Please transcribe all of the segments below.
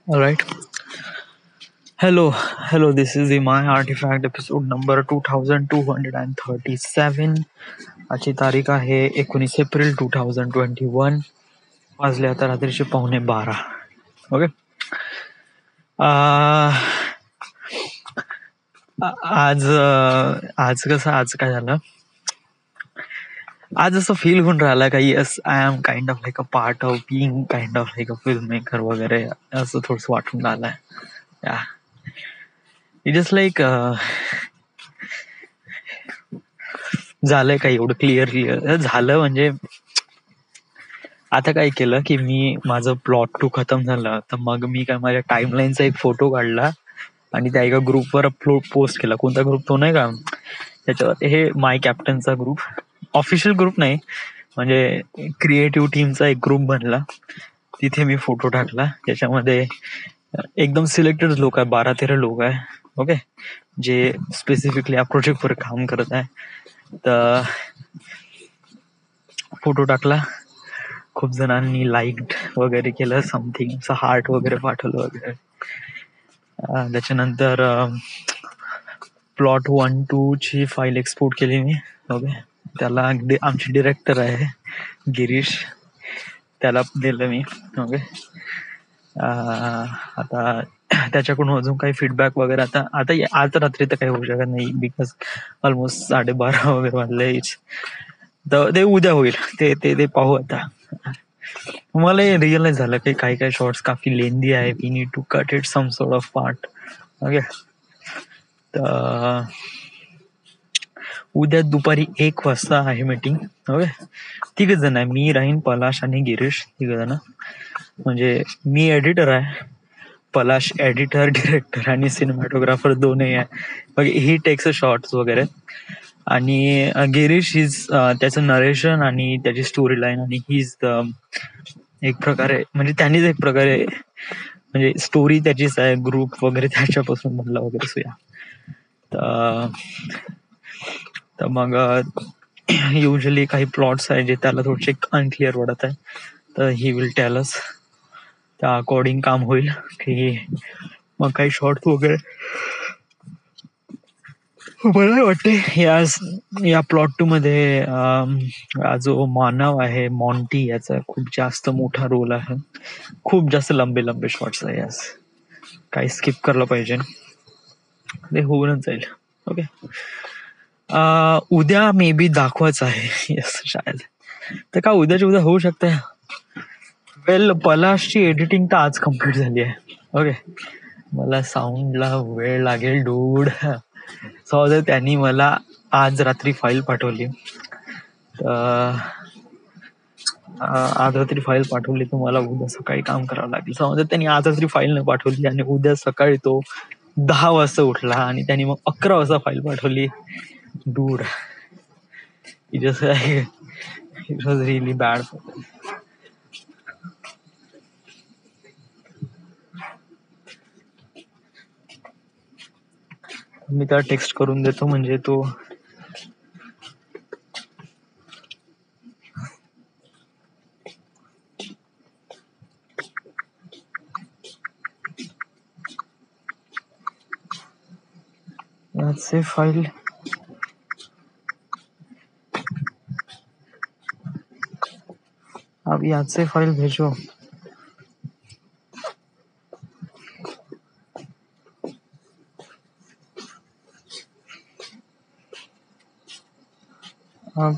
All right. Hello. This is the My Artifact episode number 2237. आजची तारीख आहे 19 April 2021. वाजले आता रात्रीचे 11:15. ओके. आज काय झालं. आज असं फील होऊन राहिला का yes I am kind of like a part of being kind of like a film maker वगैरे असं थोडस वाटून राहिलंय. या इट इज लाईक झालंय का एवढं क्लिअर झालं म्हणजे आता काय केलं की मी माझं प्लॉट 2 खतम झालं तर मग मी काय माझ्या टाइमलाईनचा एक फोटो काढला आणि त्या एका ग्रुपवर पोस्ट केला. कोणता ग्रुप तो नाही का त्याच्यावर hey my कॅप्टनचा group, official group नाही म्हणजे क्रिएटिव्ह टीमचा एक ग्रुप बनला. तिथे मी फोटो टाकला त्याच्यामध्ये एकदम सिलेक्टेड लोक आहे, 12-13 लोक आहे. ओके, जे स्पेसिफिकली या प्रोजेक्टवर काम करत आहे. तर फोटो टाकला, खूप जणांनी लाईक वगैरे केलं, समथिंग असं हार्ट वगैरे पाठवलं वगैरे. त्याच्यानंतर प्लॉट 1-2 ची फाईल एक्सपोर्ट केली मी. ओके, त्याला आमचे डिरेक्टर आहे गिरीश, त्याला दिलं मी. ओके, आता त्याच्याकडून अजून काही फीडबॅक वगैरे आता आज रात्री तर काही होऊ शकत नाही बिकॉज ऑलमोस्ट 12:30 वगैरे वाजले. तर ते उद्या होईल, ते पाहू. आता मला रिअलाइज झालं की काही शॉर्ट्स काफी लेंदी आहे. We need to cut it some sort of part. Okay, तर उद्या दुपारी 1 वाजता आहे मीटिंग. ओके, 3 जण आहे, मी राहीन, पलाश आणि गिरीश, 3 जण. म्हणजे मी एडिटर आहे, पलाश एडिटर, डिरेक्टर आणि सिनेमॅटोग्राफर दोन्ही आहे. मग ही टेक्स शॉर्ट्स वगैरे, आणि गिरीश इज त्याचं नरेशन आणि त्याची स्टोरी लाईन, आणि हीज एक प्रकारे म्हणजे त्यांनीच एक प्रकारे म्हणजे स्टोरी त्याचीच आहे, ग्रुप वगैरे त्याच्यापासून बनला वगैरे. सो या तर मग युजली काही प्लॉट्स आहे जे त्याला थोडेसे अनक्लिअर वाटत आहे, तर ही विल टेल अस, त्या अकॉर्डिंग काम होईल की मग काही शॉर्ट वगैरे. मला वाटते या प्लॉट 2 मध्ये जो मानव आहे मॉन्टी, याचा खूप जास्त मोठा रोल आहे. खूप जास्त लंबे शॉर्ट्स आहे यास, काही स्किप करलं पाहिजे, ते होऊनच जाईल. ओके, उद्या मे बी दाखवायचं आहे यस शायद, तर का उद्याच्या उद्या होऊ शकतं. वेल, पलाशची एडिटिंग तर आज कम्प्लीट झाली आहे. ओके, मला साऊंडला वेळ लागेल डूड. सो त्यांनी मला आज रात्री फाईल पाठवली, आज रात्री फाईल पाठवली, तर मला उद्या सकाळी काम करावं लागेल. समजा त्यांनी आज रात्री फाईल नाही पाठवली आणि उद्या सकाळी तो 10 वाजता उठला आणि त्यांनी मग 11 वाजता फाईल पाठवली. Dude, it was really bad. मी त्याला टेक्स्ट करून देतो, म्हणजे तो से फाइल अब याद से फाइल भेजो. अब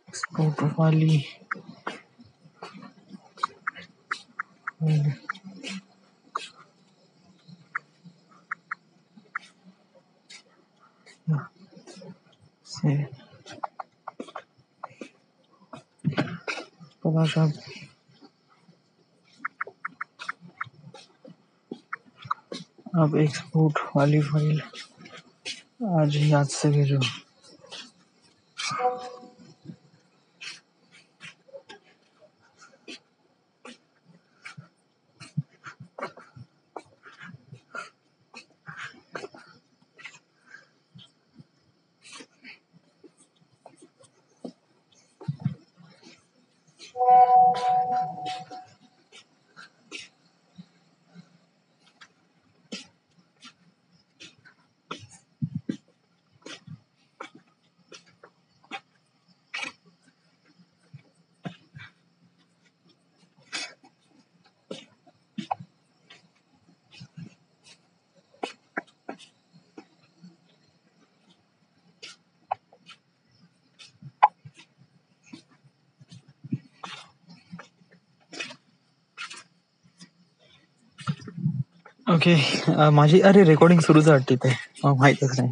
एक्सपोर्ट वाली से पता, अब एक्सपोर्ट वाली फाइल आज याद से भेजो. ओके. माझी अरे रेकॉर्डिंग सुरूच वाटते ते माहितच नाही.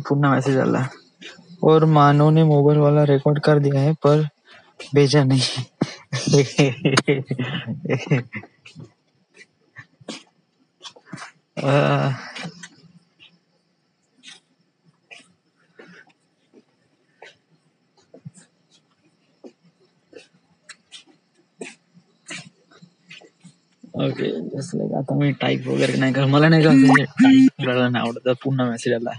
पुन्हा मेसेज आला. और मानो ने मोबाइल वाला रिकॉर्ड कर दिया है पर भेजा नहीं. ओके जस्ट लाईक आता मी टाईप वगैरे नाही कर, मला नाही का टाईप करायला नाही आवडत. पुन्हा मेसेज आला.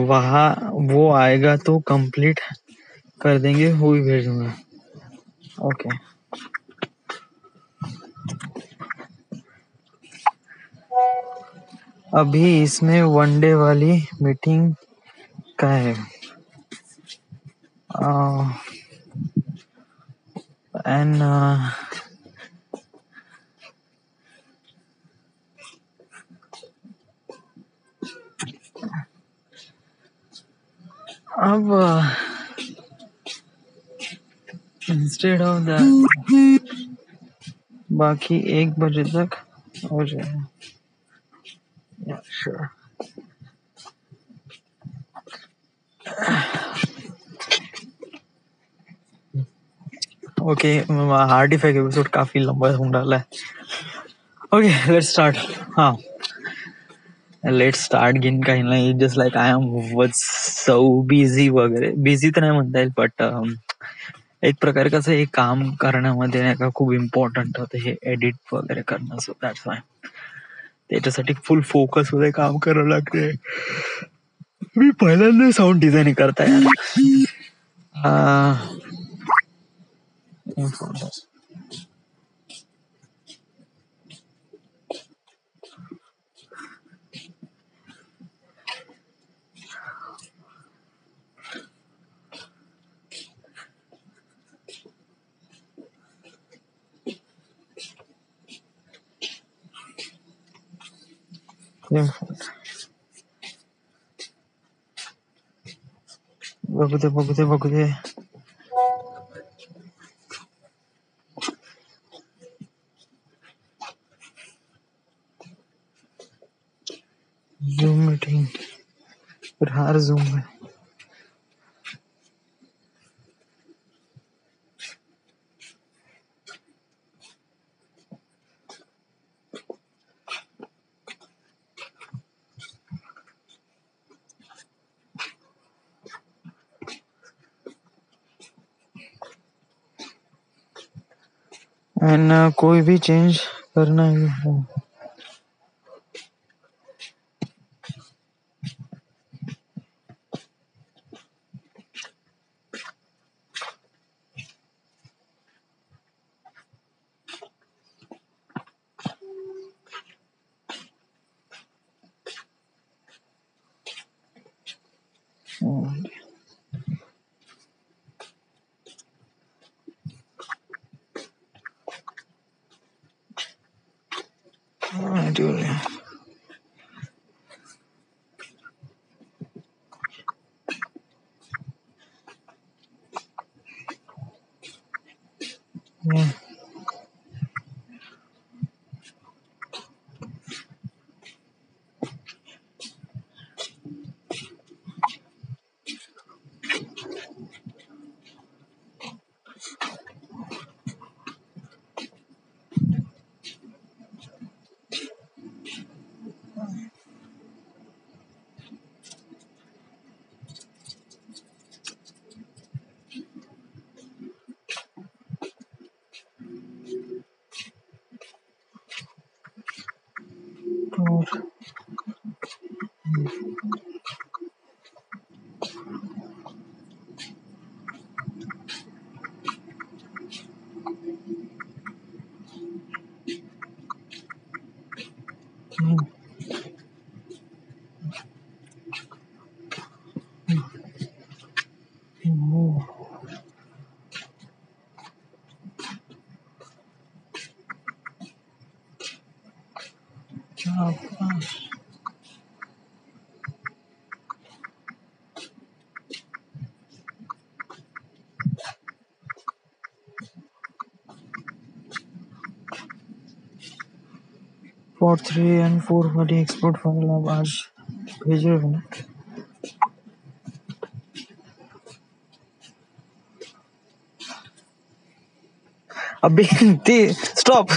वहाँ वो आएगा तो कंप्लीट कर देंगे, वो भी भेज दूंगा. ओके. अभी इसमें वनडे वाली मीटिंग का है. एंड अब इंस्टेड ऑफ दैट बाकी 1 बजे तक हो जाएगा. Yeah, sure. Okay. Hard effect episode काफी लंबा होने वाला है. Okay let's start. हाँ लेट्स स्टार्ट गेन. काही नाही, just like I am was so busy वगैरे. बिझी तर नाही म्हणता येईल बट एक प्रकारे कसं हे काम करण्यामध्ये नाही का खूप इम्पॉर्टंट होतं हे एडिट वगैरे करणं. सो दॅट्स वाय त्याच्यासाठी फुल फोकस मध्ये काम करावं लागते. मी पहिल्यांदा साऊंड डिझाईनिंग करता यार. बघू दे. झूम मीटिंग फिर हर झूम में एंड कोई भी चेंज करना है. Part 3 and 4 वाली एक्सपोर्ट फाइल आप आज भेज रहे हो ना? अबे ते स्टॉप